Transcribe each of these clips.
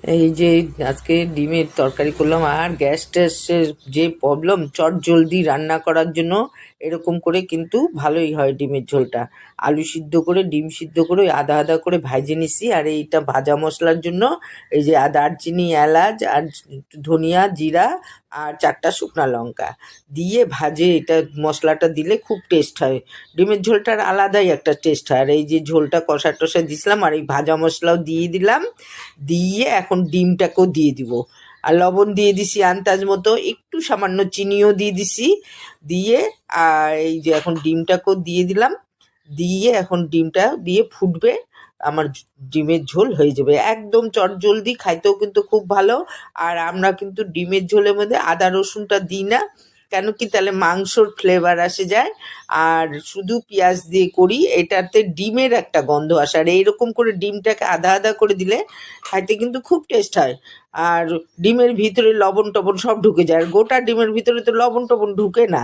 এই যে আজকে ডিমের তরকারি করলাম, আর গ্যাস ট্যাসের যে প্রবলেম, চট জলদি রান্না করার জন্য এরকম করে কিন্তু ভালোই হয় ডিমের ঝোলটা। আলু সিদ্ধ করে ডিম সিদ্ধ করে ওই আদা আদা করে ভাজে নিছি। আর এইটা ভাজা মশলার জন্য এই যে দারচিনি, এলাচ আর ধনিয়া, জিরা আর 4টা শুকনা লঙ্কা দিয়ে ভাজে, এটা মশলাটা দিলে খুব টেস্ট হয়। ডিমের ঝোলটার আলাদাই একটা টেস্ট হয়। আর এই যে ঝোলটা কষা টষা দিছিলাম, আর এই ভাজা মশলাও দিয়ে দিলাম। দিয়ে এখন ডিমটাকেও দিয়ে দিব, আর লবণ দিয়ে দিছি আন্দাজ মতো, একটু সামান্য চিনিও দিয়ে দিছি। দিয়ে আর এই যে এখন ডিমটাকেও দিয়ে দিলাম। দিয়ে এখন ডিমটা দিয়ে ফুটবে, আমার ডিমের ঝোল হয়ে যাবে একদম চটজলদি, খাইতেও কিন্তু খুব ভালো। আর আমরা কিন্তু ডিমের ঝোলের মধ্যে আদা রসুনটা দিই না, কেন কি তাহলে মাংসর ফ্লেভার আসে যায়। আর শুধু পেঁয়াজ দিয়ে করি, এটাতে ডিমের একটা গন্ধ আসে। আর এইরকম করে ডিমটাকে আধা আধা করে দিলে খাইতে কিন্তু খুব টেস্ট হয়। আর ডিমের ভিতরে লবণ টবণ সব ঢুকে যায়, আর গোটা ডিমের ভিতরে তো লবণ টবণ ঢুকে না।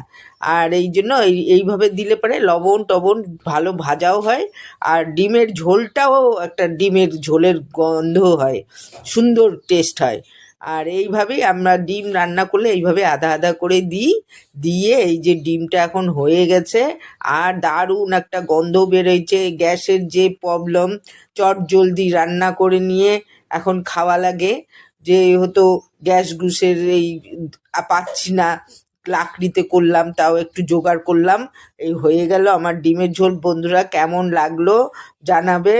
আর এই জন্য এইভাবে দিলে পরে লবণ টবণ ভালো ভাজাও হয়, আর ডিমের ঝোলটাও একটা ডিমের ঝোলের গন্ধ হয়, সুন্দর টেস্ট হয়। আর এইভাবেই আমরা ডিম রান্না করলে এইভাবে আধা আধা করে দিই। দিয়ে এই যে ডিমটা এখন হয়ে গেছে, আর দারুণ একটা গন্ধ বেরোচ্ছে। গ্যাসের যে প্রবলেম, চট জলদি রান্না করে নিয়ে এখন খাওয়া লাগে, যে হতো গ্যাস গুসের এই পাচ্ছি না, লাকড়িতে করলাম, তাও একটু জোগাড় করলাম। এই হয়ে গেল আমার ডিমের ঝোল। বন্ধুরা, কেমন লাগলো জানাবে।